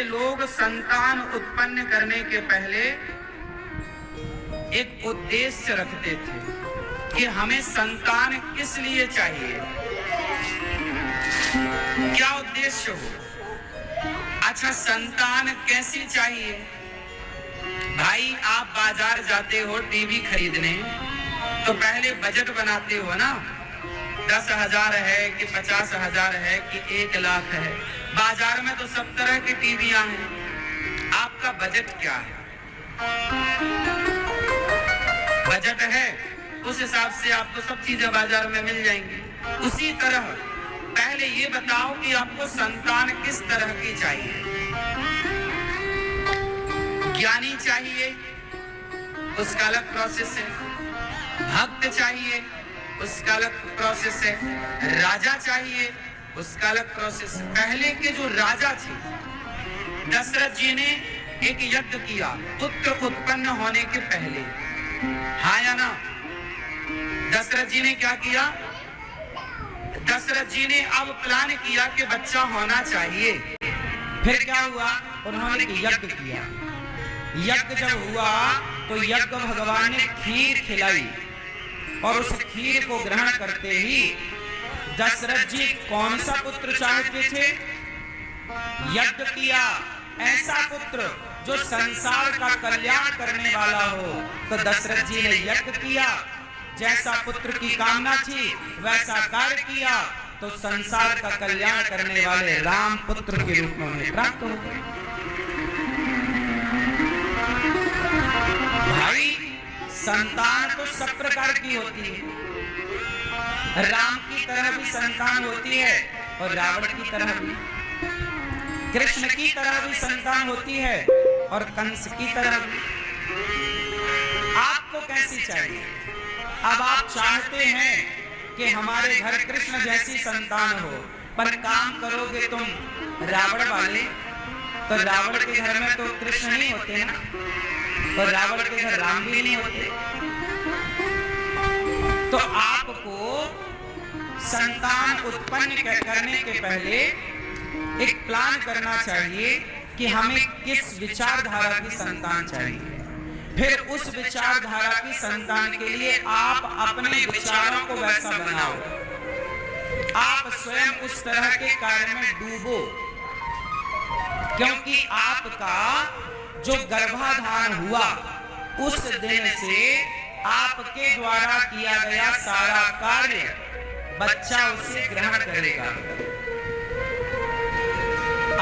के लोग संतान उत्पन्न करने के पहले एक उद्देश्य रखते थे कि हमें संतान किस लिए चाहिए, क्या उद्देश्य हो। अच्छा, संतान कैसी चाहिए? भाई, आप बाजार जाते हो टीवी खरीदने तो पहले बजट बनाते हो ना, 10,000 है कि 50,000 है कि 1 लाख है। बाजार में तो सब तरह की टीवियां हैं, आपका बजट क्या है? बजट है, उस हिसाब से आपको सब चीजें बाजार में मिल जाएंगी। उसी तरह पहले ये बताओ कि आपको संतान किस तरह की चाहिए। ज्ञानी चाहिए, उसका अलग प्रोसेस है। भक्त चाहिए, उसका अलग प्रोसेस है। राजा चाहिए, उसका अलग प्रोसेस है। पहले के जो राजा थे, दशरथ जी ने एक यज्ञ किया पुत्र उत्पन्न होने के पहले, हाँ या ना? दशरथ जी ने क्या किया? दशरथ जी ने अब प्लान किया कि बच्चा होना चाहिए। फिर क्या हुआ? उन्होंने यज्ञ किया। यज्ञ जब हुआ तो यज्ञ भगवान ने खीर खिलाई और उस खीर को ग्रहण करते ही दशरथ जी कौन सा पुत्र चाहते थे? यज्ञ किया ऐसा पुत्र जो संसार का कल्याण करने वाला हो। तो दशरथ जी ने यज्ञ किया, जैसा पुत्र की कामना थी वैसा कार्य किया, तो संसार का कल्याण करने वाले राम पुत्र के रूप में उन्हें प्राप्त हो गए। भाई, संतान तो सब प्रकार की होती है। राम की तरह भी संतान होती है और रावण की तरह भी, कृष्ण की तरह भी संतान होती है और कंस की तरह भी। आपको कैसी चाहिए? अब आप चाहते हैं कि हमारे घर कृष्ण जैसी संतान हो, पर काम करोगे तुम रावण वाले, तो रावण के घर में तो कृष्ण नहीं होते ना, और रावण के घर राम भी नहीं होते। तो आपको संतान उत्पन्न करने के पहले एक प्लान करना चाहिए कि हमें किस विचारधारा की संतान चाहिए। फिर उस विचारधारा की संतान के लिए आप अपने विचारों को वैसा बनाओ, आप स्वयं उस तरह के कार्य में डूबो, क्योंकि आपका जो गर्भाधान हुआ उस दिन से आपके द्वारा किया गया सारा कार्य बच्चा उसे ग्रहण करेगा।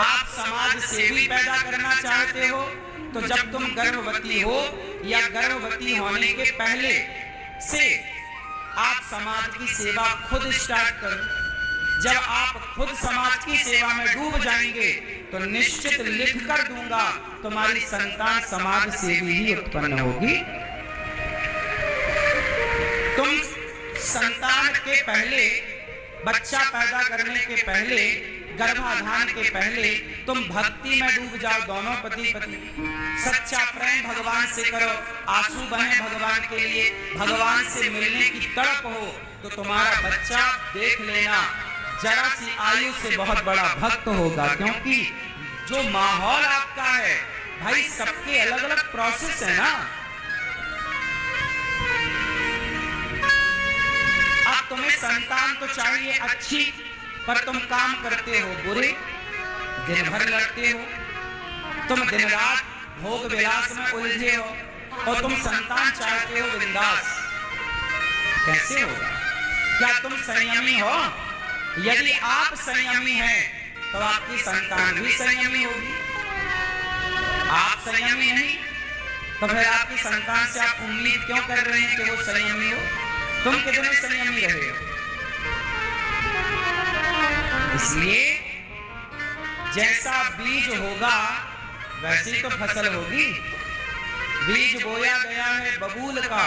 आप समाज सेवी पैदा करना चाहते हो तो जब तुम गर्भवती हो या गर्भवती होने के पहले से आप समाज की सेवा खुद स्टार्ट करो। जब आप खुद समाज की सेवा में डूब जाएंगे तो निश्चित लिख कर दूंगा तुम्हारी संतान समाज सेवी ही उत्पन्न होगी। तुम संतान के पहले, बच्चा पैदा करने के पहले, गर्भाधान के पहले तुम भक्ति में डूब जाओ, दोनों पति पत्नी सच्चा प्रेम भगवान से करो, आंसू बहे भगवान के लिए, भगवान से मिलने की तड़प हो, तो तुम्हारा बच्चा देख लेना जरा सी आयु से बहुत बड़ा भक्त होगा। क्योंकि जो माहौल आपका है भाई, सबके अलग अलग प्रोसेस है ना। अब तुम्हें संतान तो चाहिए अच्छी, पर तुम काम करते हो बुरे, दिन भर लड़ते हो, तुम दिन रात भोग विलास में उलझे हो, और तुम संतान चाहते हो बिंदास, कैसे होगा? क्या तुम संयमी हो? यदि आप संयमी हैं तो आपकी संतान भी संयमी होगी। आप संयमी नहीं तो फिर आपकी संतान से आप उम्मीद क्यों कर रहे हैं कि वो संयमी हो? तुम कितने संयमी रहे हो? इसलिए जैसा बीज होगा वैसी तो फसल होगी। बीज बोया गया है बबूल का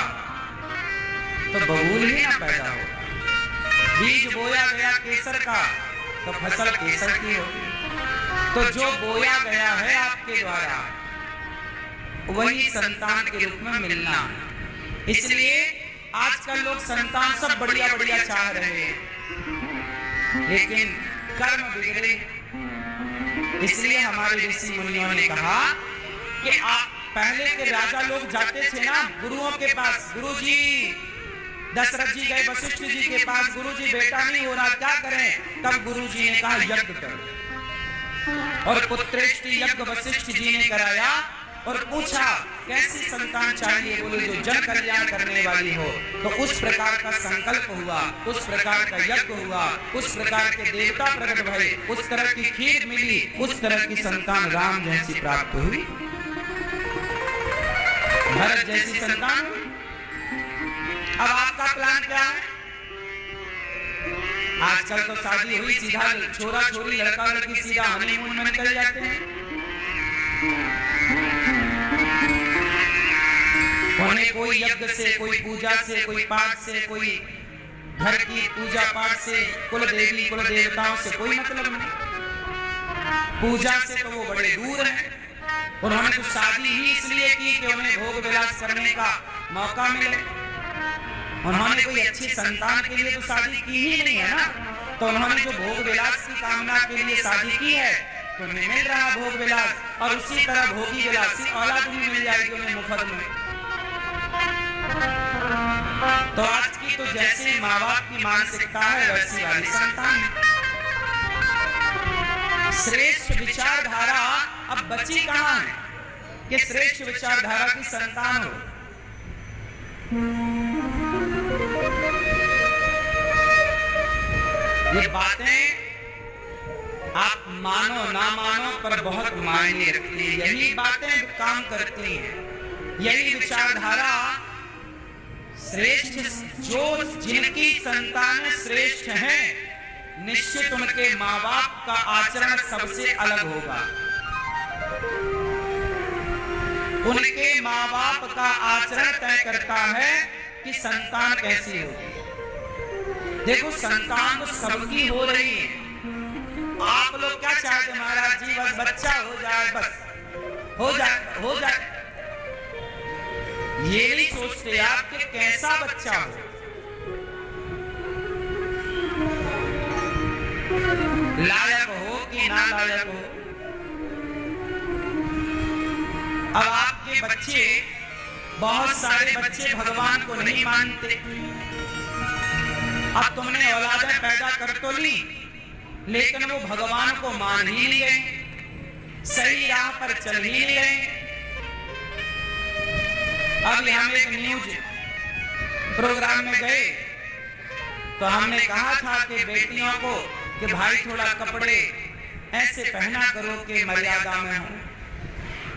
तो बबूल ही ना पैदा होगा। बीज बोया गया केसर का तो फसल केसर की होगी। तो जो बोया गया है आपके द्वारा वही संतान के रूप में मिलना। इसलिए आजकल लोग संतान सब बढ़िया बढ़िया चाह रहे हैं, लेकिन कर्म बिगड़े, इसलिए हमारे ऋषि मुनियों ने कहा कि आप पहले के राजा लोग जाते थे ना गुरुओं के पास, गुरुजी दशरथ जी गए वशिष्ठ जी के पास, गुरुजी बेटा नहीं हो रहा क्या करें? तब गुरुजी ने कहा यज्ञ करो, और पुत्रेष्टि यज्ञ वशिष्ठ जी ने कराया और पूछा कैसी संतान चाहिए? बोले जो जन कल्याण करने वाली हो। तो उस प्रकार का संकल्प हुआ, उस प्रकार का यज्ञ हुआ, उस प्रकार के देवता प्रकट भये, उस तरह की खीर मिली, उस तरह की संतान राम जैसी प्राप्त हुई, भरत जैसी संतान। अब आपका प्लान क्या है? आजकल तो शादी हुई सीधा छोरा छोरी लड़का लड़की सीधा हनीमून में निकल जाते हैं। उन्हें कोई यज्ञ से, कोई पूजा से, कोई पाठ से, कोई घर की पूजा पाठ से, कुल देवी कुल देवताओं से कोई मतलब नहीं। पूजा से तो वो बड़े दूर हैं। उन्होंने तो शादी ही इसलिए की कि उन्हें भोग विलास करने का मौका मिले। उन्होंने कोई अच्छी संतान के लिए तो शादी की ही नहीं है ना। तो उन्होंने जो भोग विलास की कामना के लिए शादी की है तो उन्हें मिल रहा भोग विलास, और उसी तरह भोगी विलासी औलाद भी मिल जाएगी उन्हें मुफ्त में। तो आज की तो जैसे माँ बाप की मानसिकता है वैसी वाली संतान। श्रेष्ठ विचारधारा अब बची कहाँ है कि श्रेष्ठ विचारधारा की संतान हो। ये बातें आप मानो ना मानो पर बहुत मायने रखती है। यही बातें काम करती हैं, यही विचारधारा श्रेष्ठ, जो जिनकी संतान श्रेष्ठ हैं, निश्चित उनके माँ बाप का आचरण सबसे अलग होगा। उनके माँ बाप का आचरण तय करता है कि संतान कैसी होगी। देखो संतान तो सबकी हो रही है। आप लोग क्या चाहते महाराज जी? बस बच्चा हो जाए, बस हो जाए। ये नहीं सोचते आप कि कैसा बच्चा हो। लायक हो कि ना लायक हो। अब आपके बच्चे, बहुत सारे बच्चे भगवान को नहीं मानते। अब तुमने औलादें पैदा कर तो ली, लेकिन वो भगवान को मान ही नहीं गए, सही राह पर चल ही नहीं गए। अभी हम एक न्यूज प्रोग्राम में गए तो हमने कहा था कि बेटियों को कि भाई थोड़ा कपड़े ऐसे पहना करो कि मर्यादा में हो।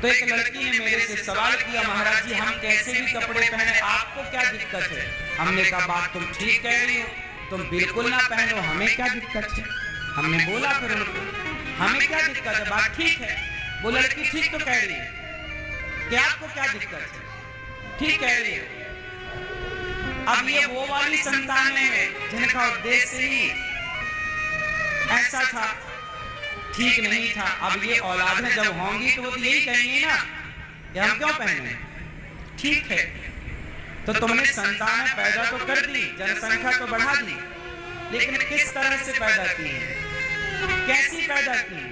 तो एक लड़की ने मेरे से सवाल किया, महाराज जी हम कैसे भी कपड़े पहने, आपको क्या दिक्कत है? हमने कहा बात तुम ठीक कह रही हो, तुम बिल्कुल ना पहनो, हमें क्या दिक्कत है? हमने बोला फिर उनको हमें क्या दिक्कत है, बात ठीक है। वो लड़की ठीक तो कह रही है कि आपको क्या दिक्कत है, ठीक कह रही है। अब ये वो वाली संतानें हैं जिनका उद्देश्य ही ऐसा था, ठीक नहीं था। अब ये औलादें जब होंगी तो वो यही कहेंगी ना कि हम क्यों पहने, ठीक है। तो तुमने संतानें पैदा तो कर दी, जनसंख्या तो बढ़ा दी, लेकिन किस तरह से पैदा की है, कैसी पैदा की?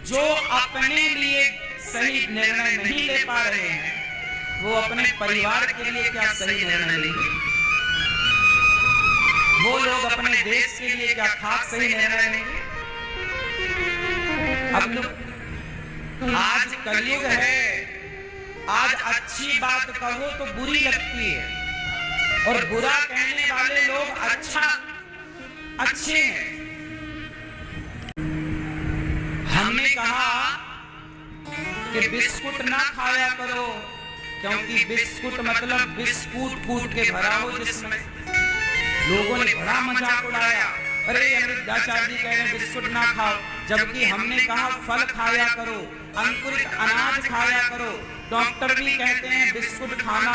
जो अपने लिए सही निर्णय नहीं ले पा रहे हैं वो अपने परिवार के लिए क्या सही निर्णय लेंगे? वो लोग अपने देश के लिए क्या खास सही निर्णय लेंगे? अब लोग, आज कलयुग है, आज अच्छी बात कहो तो बुरी लगती है, और बुरा कहने वाले लोग अच्छे हैं। हमने कहा कि बिस्कुट ना खाया करो, क्योंकि बिस्कुट मतलब बिस्कुट कूट के भरा हो जिसमें। लोगों ने बड़ा मजाक उड़ाया, अरे अमृताचार्य जी कह रहे हैं बिस्कुट ना खाओ, जबकि हमने कहा फल खाया करो, अंकुरित अनाज खाया करो। डॉक्टर भी कहते हैं बिस्कुट खाना